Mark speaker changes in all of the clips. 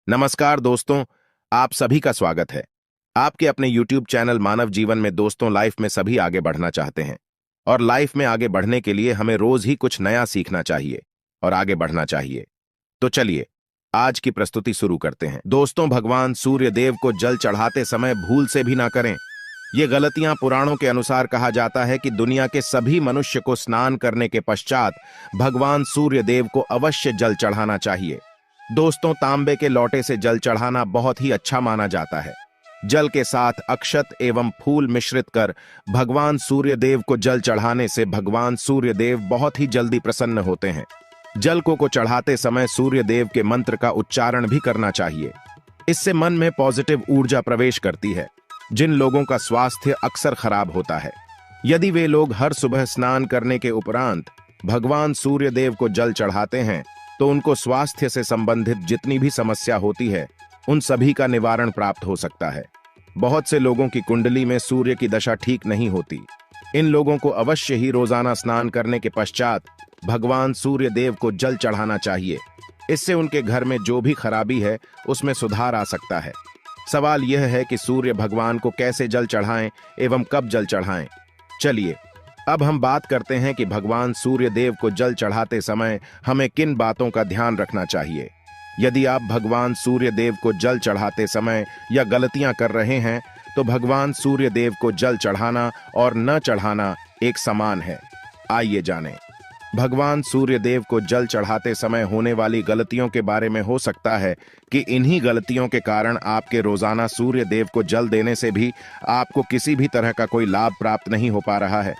Speaker 1: नमस्कार दोस्तों, आप सभी का स्वागत है। आपके अपने YouTube चैनल मानव जीवन में दोस्तों लाइफ में सभी आगे बढ़ना चाहते हैं और लाइफ में आगे बढ़ने के लिए हमें रोज ही कुछ नया सीखना चाहिए और आगे बढ़ना चाहिए। तो चलिए आज की प्रस्तुति शुरू करते हैं। दोस्तों, भगवान सूर्य देव को जल चढ़ाते समय भूल से भी ना करें। ये गलतियां पुराणों के अनुसार कहा जाता है कि दुनिया के सभी मनुष्य को स्नान करने के पश्चात भगवान सूर्य देव को अवश्य जल चढ़ाना चाहिए। दोस्तों, तांबे के लोटे से जल चढ़ाना बहुत ही अच्छा माना जाता है। जल के साथ अक्षत एवं फूल मिश्रित कर भगवान सूर्य देव को जल चढ़ाने से भगवान सूर्य देव बहुत ही जल्दी प्रसन्न होते हैं। जल को चढ़ाते समय सूर्य देव के मंत्र का उच्चारण भी करना चाहिए। इससे मन में पॉजिटिव ऊर्जा प्रवेश करती है। जिन लोगों का स्वास्थ्य अक्सर खराब होता है, यदि वे लोग हर सुबह स्नान करने के उपरांत भगवान सूर्य देव को जल चढ़ाते हैं तो उनको स्वास्थ्य से संबंधित जितनी भी समस्या होती है उन सभी का निवारण प्राप्त हो सकता है। बहुत से लोगों की कुंडली में सूर्य की दशा ठीक नहीं होती। इन लोगों को अवश्य ही रोजाना स्नान करने के पश्चात भगवान सूर्य देव को जल चढ़ाना चाहिए। इससे उनके घर में जो भी खराबी है उसमें सुधार आ सकता है। सवाल यह है कि सूर्य भगवान को कैसे जल चढ़ाएं एवं कब जल चढ़ाएं। चलिए अब हम बात करते हैं कि भगवान सूर्य देव को जल चढ़ाते समय हमें किन बातों का ध्यान रखना चाहिए। यदि आप भगवान सूर्य देव को जल चढ़ाते समय या गलतियां कर रहे हैं तो भगवान सूर्य देव को जल चढ़ाना और न चढ़ाना एक समान है। आइए जानें। भगवान सूर्य देव को जल चढ़ाते समय होने वाली गलतियों के बारे में हो सकता है कि इन्हीं गलतियों के कारण आपके रोजाना सूर्य देव को जल देने से भी आपको किसी भी तरह का कोई लाभ प्राप्त नहीं हो पा रहा है।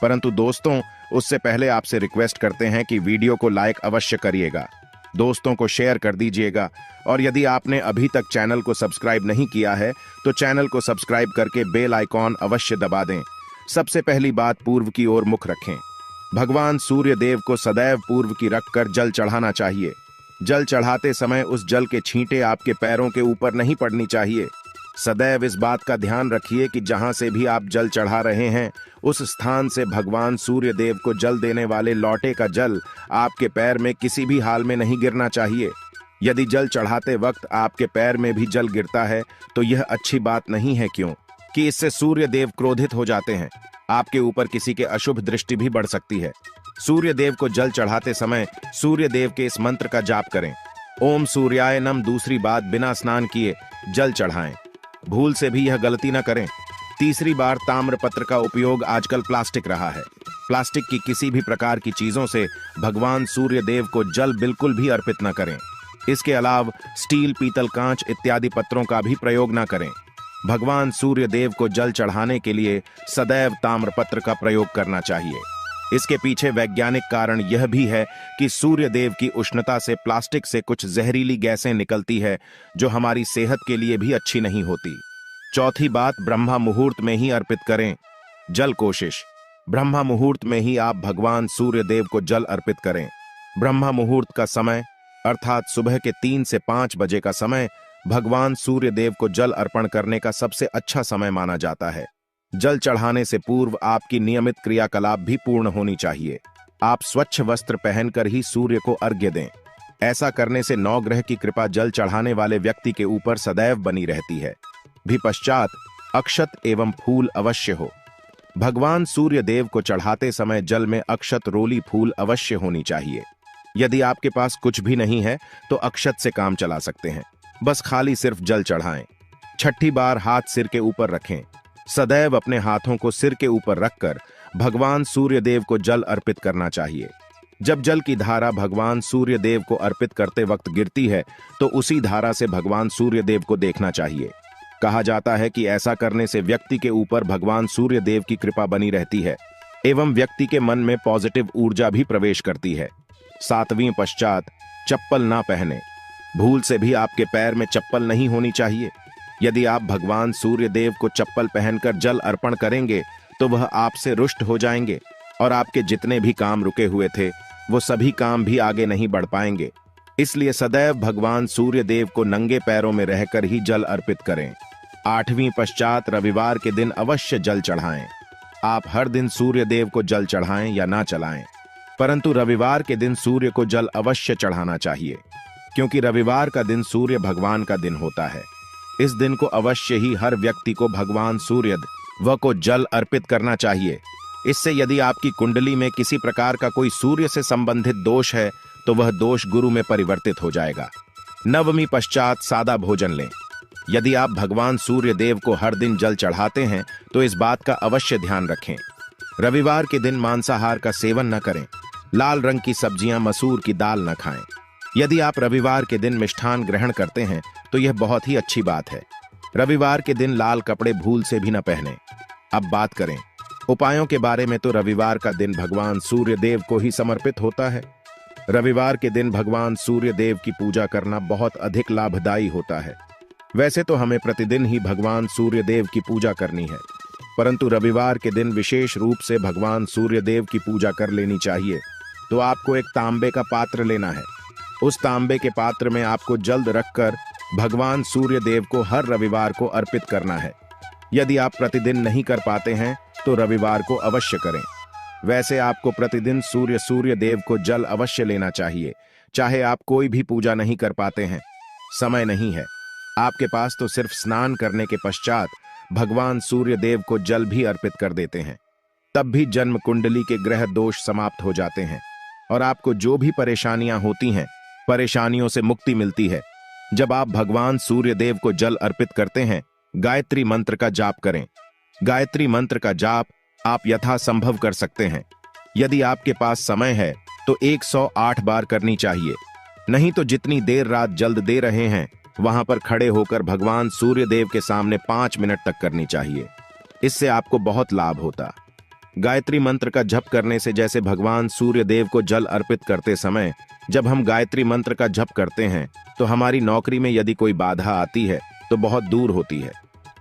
Speaker 1: परंतु दोस्तों, उससे पहले आपसे रिक्वेस्ट करते हैं कि वीडियो को लाइक अवश्य करिएगा, दोस्तों को शेयर कर दीजिएगा और यदि आपने अभी तक चैनल को सब्सक्राइब नहीं किया है तो चैनल को सब्सक्राइब करके बेल आइकॉन अवश्य दबा दें। सबसे पहली बात, पूर्व की ओर मुख रखें। भगवान सूर्य देव को सदैव पूर्व की रखकर जल चढ़ाना चाहिए। जल चढ़ाते समय उस जल के छींटे आपके पैरों के ऊपर नहीं पड़नी चाहिए। सदैव इस बात का ध्यान रखिए कि जहां से भी आप जल चढ़ा रहे हैं उस स्थान से भगवान सूर्य देव को जल देने वाले लोटे का जल आपके पैर में किसी भी हाल में नहीं गिरना चाहिए। यदि जल चढ़ाते वक्त आपके पैर में भी जल गिरता है तो यह अच्छी बात नहीं है, क्यों कि इससे सूर्य देव क्रोधित हो जाते हैं। आपके ऊपर किसी के अशुभ दृष्टि भी बढ़ सकती है। सूर्य देव को जल चढ़ाते समय सूर्य देव के इस मंत्र का जाप करें, ओम सूर्याय नमः। दूसरी बात, बिना स्नान किए जल चढ़ाएं। भूल से भी यह गलती न करें। तीसरी बार, ताम्रपत्र का उपयोग आजकल प्लास्टिक रहा है। प्लास्टिक की किसी भी प्रकार की चीजों से भगवान सूर्य देव को जल बिल्कुल भी अर्पित न करें। इसके अलावा स्टील, पीतल, कांच इत्यादि पत्रों का भी प्रयोग न करें। भगवान सूर्य देव को जल चढ़ाने के लिए सदैव ताम्रपत्र का प्रयोग करना चाहिए। इसके पीछे वैज्ञानिक कारण यह भी है कि सूर्य देव की उष्णता से प्लास्टिक से कुछ जहरीली गैसें निकलती है जो हमारी सेहत के लिए भी अच्छी नहीं होती। चौथी बात, ब्रह्मा मुहूर्त में ही अर्पित करें जल। कोशिश ब्रह्मा मुहूर्त में ही आप भगवान सूर्य देव को जल अर्पित करें। ब्रह्मा मुहूर्त का समय अर्थात सुबह के 3 से 5 बजे का समय भगवान सूर्य देव को जल अर्पण करने का सबसे अच्छा समय माना जाता है। जल चढ़ाने से पूर्व आपकी नियमित क्रियाकलाप भी पूर्ण होनी चाहिए। आप स्वच्छ वस्त्र पहनकर ही सूर्य को अर्घ्य दें। ऐसा करने से नवग्रह की कृपा जल चढ़ाने वाले व्यक्ति के ऊपर सदैव बनी रहती है। भी पश्चात अक्षत एवं फूल अवश्य हो। भगवान सूर्य देव को चढ़ाते समय जल में अक्षत, रोली, फूल अवश्य होनी चाहिए। यदि आपके पास कुछ भी नहीं है तो अक्षत से काम चला सकते हैं, बस खाली सिर्फ जल चढ़ाएं। छठी बार, हाथ सिर के ऊपर रखें। सदैव अपने हाथों को सिर के ऊपर रखकर भगवान सूर्य देव को जल अर्पित करना चाहिए। जब जल की धारा भगवान सूर्य देव को अर्पित करते वक्त गिरती है तो उसी धारा से भगवान सूर्य देव को देखना चाहिए। कहा जाता है कि ऐसा करने से व्यक्ति के ऊपर भगवान सूर्य देव की कृपा बनी रहती है एवं व्यक्ति के मन में पॉजिटिव ऊर्जा भी प्रवेश करती है। 7वीं पश्चात, चप्पल ना पहने। भूल से भी आपके पैर में चप्पल नहीं होनी चाहिए। यदि आप भगवान सूर्य देव को चप्पल पहनकर जल अर्पण करेंगे तो वह आपसे रुष्ट हो जाएंगे और आपके जितने भी काम रुके हुए थे वो सभी काम भी आगे नहीं बढ़ पाएंगे। इसलिए सदैव भगवान सूर्य देव को नंगे पैरों में रहकर ही जल अर्पित करें। 8वीं पश्चात, रविवार के दिन अवश्य जल चढ़ाएं। आप हर दिन सूर्य देव को जल चढ़ाएं या ना चढ़ाएं, परंतु रविवार के दिन सूर्य को जल अवश्य चढ़ाना चाहिए। क्योंकि रविवार का दिन सूर्य भगवान का दिन होता है। इस दिन को अवश्य ही हर व्यक्ति को भगवान सूर्य व को जल अर्पित करना चाहिए। इससे यदि आपकी कुंडली में किसी प्रकार का कोई सूर्य से संबंधित दोष है तो वह दोष गुरु में परिवर्तित हो जाएगा। नवमी पश्चात सादा भोजन लें। यदि आप भगवान सूर्य देव को हर दिन जल चढ़ाते हैं तो इस बात का अवश्य ध्यान रखें। रविवार के दिन मांसाहार का सेवन न करें। लाल रंग की सब्जियां, मसूर की दाल न खाएं। यदि आप रविवार के दिन मिष्ठान ग्रहण करते हैं तो यह बहुत ही अच्छी बात है। रविवार के दिन लाल कपड़े भूल से भी न पहनें। अब बात करें उपायों के बारे में, तो रविवार का दिन भगवान सूर्य देव को ही समर्पित होता है। रविवार के दिन भगवान सूर्य देव की पूजा करना बहुत अधिक लाभदायी होता है। वैसे तो हमें प्रतिदिन ही भगवान सूर्य देव की पूजा करनी है, परंतु रविवार के दिन विशेष रूप से भगवान सूर्य देव की पूजा कर लेनी चाहिए। तो आपको एक तांबे का पात्र लेना है। उस तांबे के पात्र में आपको जल रखकर भगवान सूर्य देव को हर रविवार को अर्पित करना है। यदि आप प्रतिदिन नहीं कर पाते हैं तो रविवार को अवश्य करें। वैसे आपको प्रतिदिन सूर्य देव को जल अवश्य लेना चाहिए, चाहे आप कोई भी पूजा नहीं कर पाते हैं, समय नहीं है आपके पास, तो सिर्फ स्नान करने के पश्चात भगवान सूर्य देव को जल भी अर्पित कर देते हैं। तब भी जन्म कुंडली के ग्रह दोष समाप्त हो जाते हैं और आपको जो भी परेशानियां होती हैं, परेशानियों से मुक्ति मिलती है। जब आप भगवान सूर्य देव को जल अर्पित करते हैं, गायत्री मंत्र का जाप करें। गायत्री मंत्र का जाप आप यथासंभव कर सकते हैं। यदि आपके पास समय है तो 108 बार करनी चाहिए, नहीं तो जितनी देर रात जल्द दे रहे हैं वहां पर खड़े होकर भगवान सूर्य देव के सामने 5 मिनट तक करनी चाहिए। इससे आपको बहुत लाभ होता। गायत्री मंत्र का जप करने से, जैसे भगवान सूर्य देव को जल अर्पित करते समय जब हम गायत्री मंत्र का जप करते हैं तो हमारी नौकरी में यदि कोई बाधा आती है तो बहुत दूर होती है,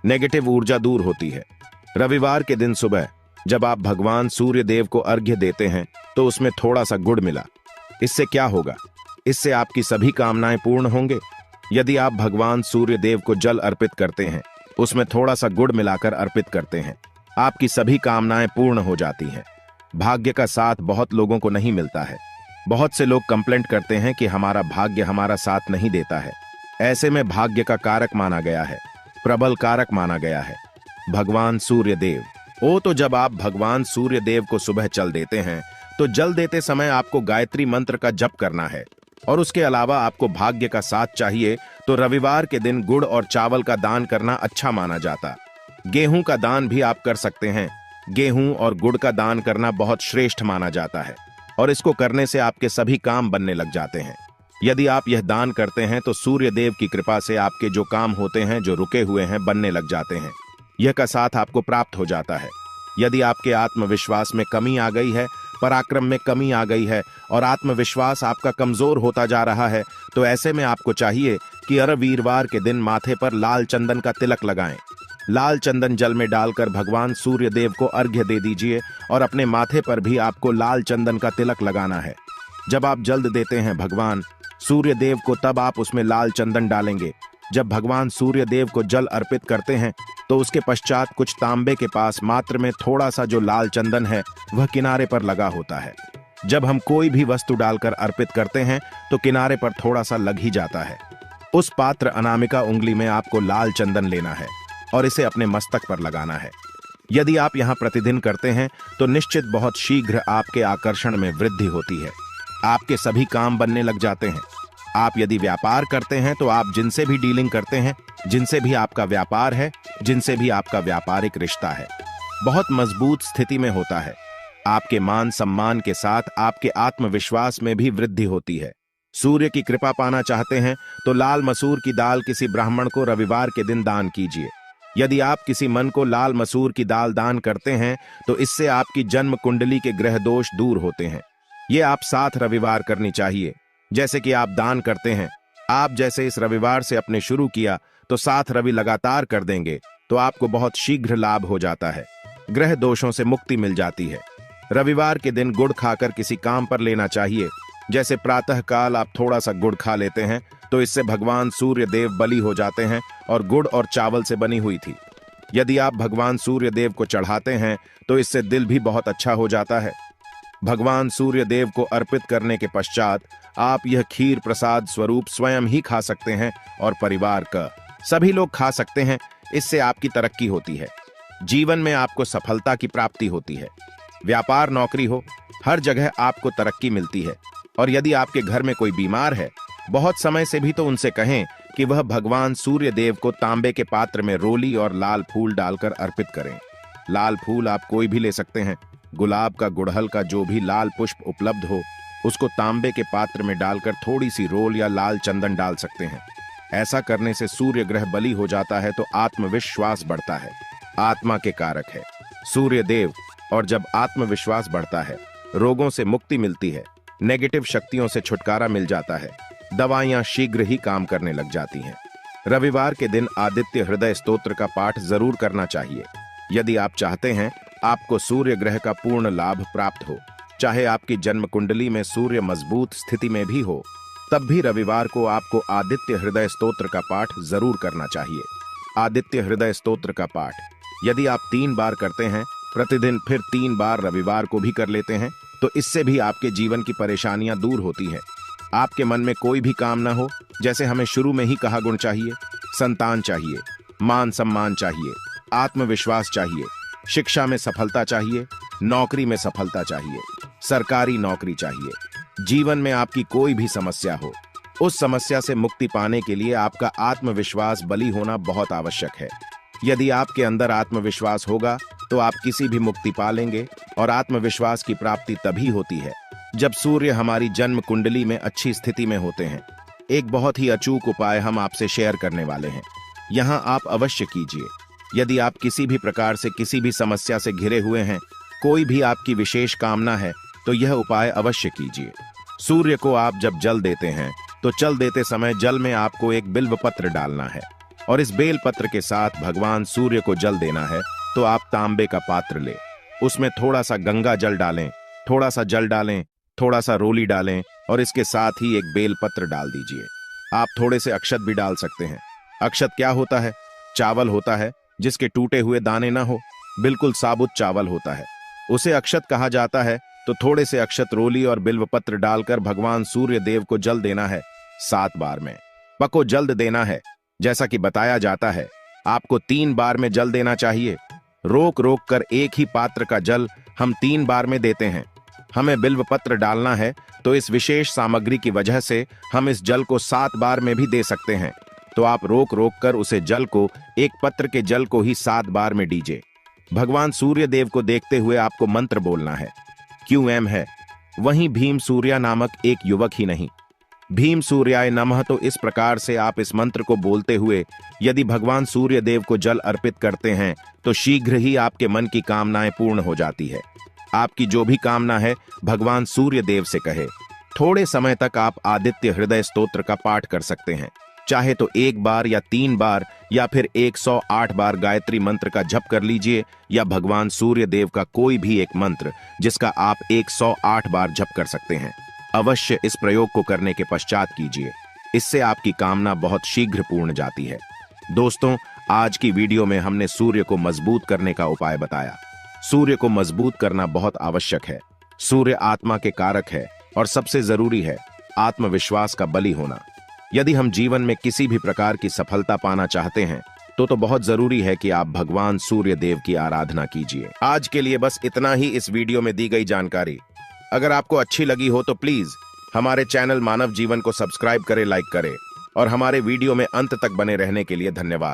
Speaker 1: नेगेटिव ऊर्जा दूर होती है। रविवार के दिन सुबह जब आप भगवान सूर्य देव को अर्घ्य देते हैं तो उसमें थोड़ा सा गुड़ मिला। इससे क्या होगा? इससे आपकी सभी कामनाएं पूर्ण होंगे। यदि आप भगवान सूर्य देव को जल अर्पित करते हैं, उसमें थोड़ा सा गुड़ मिलाकर अर्पित करते हैं, आपकी सभी कामनाएं पूर्ण हो जाती हैं। भाग्य का साथ बहुत लोगों को नहीं मिलता है। बहुत से लोग कंप्लेंट करते हैं कि हमारा भाग्य हमारा साथ नहीं देता है। ऐसे में भाग्य का कारक माना गया है, प्रबल कारक माना गया है भगवान सूर्य देव। तो जब आप भगवान सूर्य देव को सुबह जल देते हैं तो जल देते समय आपको गायत्री मंत्र का जप करना है, और उसके अलावा आपको भाग्य का साथ चाहिए तो रविवार के दिन गुड़ और चावल का दान करना अच्छा माना जाता। गेहूं का दान भी आप कर सकते हैं। गेहूं और गुड़ का दान करना बहुत श्रेष्ठ माना जाता है और इसको करने से आपके सभी काम बनने लग जाते हैं। यदि आप यह दान करते हैं तो सूर्य देव की कृपा से आपके जो काम होते हैं, जो रुके हुए हैं, बनने लग जाते हैं। यह का साथ आपको प्राप्त हो जाता है। यदि आपके आत्मविश्वास में कमी आ गई है, पराक्रम में कमी आ गई है और आत्मविश्वास आपका कमजोर होता जा रहा है, तो ऐसे में आपको चाहिए कि हर वीरवार के दिन माथे पर लाल चंदन का तिलक लगाएं। लाल चंदन जल में डालकर भगवान सूर्य देव को अर्घ्य दे दीजिए और अपने माथे पर भी आपको लाल चंदन का तिलक लगाना है। जब आप जल्द देते हैं भगवान सूर्य देव को, तब आप उसमें लाल चंदन डालेंगे। जब भगवान सूर्य देव को जल अर्पित करते हैं तो उसके पश्चात कुछ तांबे के पास मात्र में थोड़ा सा जो लाल चंदन है वह किनारे पर लगा होता है। जब हम कोई भी वस्तु डालकर अर्पित करते हैं तो किनारे पर थोड़ा सा लग ही जाता है। उस पात्र अनामिका उंगली में आपको लाल चंदन लेना है और इसे अपने मस्तक पर लगाना है। यदि आप यहाँ प्रतिदिन करते हैं तो निश्चित बहुत शीघ्र आपके आकर्षण में वृद्धि होती है। आपके सभी काम बनने लग जाते हैं। आप यदि व्यापार करते हैं तो आप जिनसे भी डीलिंग करते हैं, जिनसे भी आपका व्यापार है, जिनसे भी आपका व्यापारिक रिश्ता है, बहुत मजबूत स्थिति में होता है। आपके मान सम्मान के साथ आपके आत्मविश्वास में भी वृद्धि होती है। सूर्य की कृपा पाना चाहते हैं तो लाल मसूर की दाल किसी ब्राह्मण को रविवार के दिन दान कीजिए। यदि आप किसी मन को लाल मसूर की दाल दान करते हैं तो इससे आपकी जन्म कुंडली के ग्रह दोष दूर होते हैं। ये आप 7 रविवार करनी चाहिए। जैसे कि आप दान करते हैं, आप जैसे इस रविवार से अपने शुरू किया तो 7 रवि लगातार कर देंगे तो आपको बहुत शीघ्र लाभ हो जाता है। ग्रह दोषों से मुक्ति मिल जाती है। रविवार के दिन गुड़ खाकर किसी काम पर लेना चाहिए। जैसे प्रातः काल आप थोड़ा सा गुड़ खा लेते हैं तो इससे भगवान सूर्य देव बलि हो जाते हैं और गुड़ और चावल से बनी हुई थी। यदि आप भगवान सूर्य देव को चढ़ाते हैं तो इससे दिल भी बहुत अच्छा हो जाता है। भगवान सूर्य देव को अर्पित करने के पश्चात आप यह खीर प्रसाद स्वरूप स्वयं ही खा सकते हैं और परिवार का सभी लोग खा सकते हैं। इससे आपकी तरक्की होती है, जीवन में आपको सफलता की प्राप्ति होती है। व्यापार नौकरी हो, हर जगह आपको तरक्की मिलती है। और यदि आपके घर में कोई बीमार है बहुत समय से भी, तो उनसे कहें कि वह भगवान सूर्य देव को तांबे के पात्र में रोली और लाल फूल डालकर अर्पित करें। लाल फूल आप कोई भी ले सकते हैं। गुलाब का, गुड़हल का, जो भी लाल पुष्प उपलब्ध हो उसको तांबे के पात्र में डालकर थोड़ी सी रोल या लाल चंदन डाल सकते हैं। ऐसा करने से सूर्य ग्रह बली हो जाता है तो आत्मविश्वास बढ़ता है। आत्मा के कारक है सूर्य देव, और जब आत्मविश्वास बढ़ता है रोगों से मुक्ति मिलती है, नेगेटिव शक्तियों से छुटकारा मिल जाता है, दवाइयां शीघ्र ही काम करने लग जाती हैं। रविवार के दिन आदित्य हृदय स्तोत्र का पाठ जरूर करना चाहिए। यदि आप चाहते हैं आपको सूर्य ग्रह का पूर्ण लाभ प्राप्त हो, चाहे आपकी जन्म कुंडली में सूर्य मजबूत स्थिति में भी हो, तब भी रविवार को आपको आदित्य हृदय स्तोत्र का पाठ जरूर करना चाहिए। आदित्य हृदय स्तोत्र का पाठ यदि आप 3 बार करते हैं प्रतिदिन, फिर 3 बार रविवार को भी कर लेते हैं, तो इससे भी आपके जीवन की परेशानियां दूर होती है। आपके मन में कोई भी काम ना हो, जैसे हमें शुरू में ही कहा, गुण चाहिए, संतान चाहिए, मान सम्मान चाहिए, आत्मविश्वास चाहिए, शिक्षा में सफलता चाहिए, नौकरी में सफलता चाहिए, सरकारी नौकरी चाहिए, जीवन में आपकी कोई भी समस्या हो, उस समस्या से मुक्ति पाने के लिए आपका आत्मविश्वास बली होना बहुत आवश्यक है। यदि आपके अंदर आत्मविश्वास होगा तो आप किसी भी मुक्ति पा लेंगे। और आत्मविश्वास की प्राप्ति तभी होती है जब सूर्य हमारी जन्म कुंडली में अच्छी स्थिति में होते हैं। एक बहुत ही अचूक उपाय हम आपसे शेयर करने वाले हैं, यहां आप अवश्य कीजिए। यदि आप किसी भी प्रकार से किसी भी समस्या से घिरे हुए हैं, कोई भी आपकी विशेष कामना है, तो यह उपाय अवश्य कीजिए। सूर्य को आप जब जल देते हैं तो जल देते समय जल में आपको एक बिल्व पत्र डालना है और इस बेल पत्र के साथ भगवान सूर्य को जल देना है। तो आप तांबे का पात्र ले, उसमें थोड़ा सा गंगा जल डालें, थोड़ा सा जल डालें, थोड़ा सा रोली डालें और इसके साथ ही एक बेल पत्र डाल दीजिए। आप थोड़े से अक्षत भी डाल सकते हैं। अक्षत क्या होता है? चावल होता है जिसके टूटे हुए दाने ना हो, बिल्कुल साबुत चावल होता है, उसे अक्षत कहा जाता है। तो थोड़े से अक्षत, रोली और बिल्व पत्र डालकर भगवान सूर्य देव को जल देना है 7 बार में। पको जल्द देना है, जैसा कि बताया जाता है आपको 3 बार में जल देना चाहिए। रोक रोक कर एक ही पात्र का जल हम 3 बार में देते हैं। हमें बिल्व पत्र डालना है तो इस विशेष सामग्री की वजह से हम इस जल को 7 बार में भी दे सकते हैं। तो आप रोक रोक कर उसे जल को, एक पत्र के जल को ही 7 बार में दीजिए। भगवान सूर्य देव को देखते हुए आपको मंत्र बोलना है। QM है, वहीं भीम सूर्या नामक एक युवक ही नहीं, भीम सूर्याय नमः। तो इस प्रकार से आप इस मंत्र को बोलते हुए यदि भगवान सूर्य देव को जल अर्पित करते हैं तो शीघ्र ही आपके मन की कामनाएं पूर्ण हो जाती है। आपकी जो भी कामना है भगवान सूर्य देव से कहे। थोड़े समय तक आप आदित्य हृदय स्तोत्र का पाठ कर सकते हैं, चाहे तो 1 बार या 3 बार या फिर 108 बार गायत्री मंत्र का जप कर लीजिए, या भगवान सूर्य देव का कोई भी एक मंत्र जिसका आप 108 बार जप कर सकते हैं। अवश्य इस प्रयोग को करने के पश्चात कीजिए, इससे आपकी कामना बहुत शीघ्र पूर्ण जाती है। दोस्तों, आज की वीडियो में हमने सूर्य को मजबूत करने का उपाय बताया। सूर्य को मजबूत करना बहुत आवश्यक है। सूर्य आत्मा के कारक है और सबसे जरूरी है आत्मविश्वास का बली होना। यदि हम जीवन में किसी भी प्रकार की सफलता पाना चाहते हैं तो बहुत जरूरी है कि आप भगवान सूर्य देव की आराधना कीजिए। आज के लिए बस इतना ही इस वीडियो में दी गई जानकारी। अगर आपको अच्छी लगी हो तो प्लीज हमारे चैनल मानव जीवन को सब्सक्राइब करें, लाइक करें और हमारे वीडियो में अंत तक बने रहने के लिए धन्यवाद।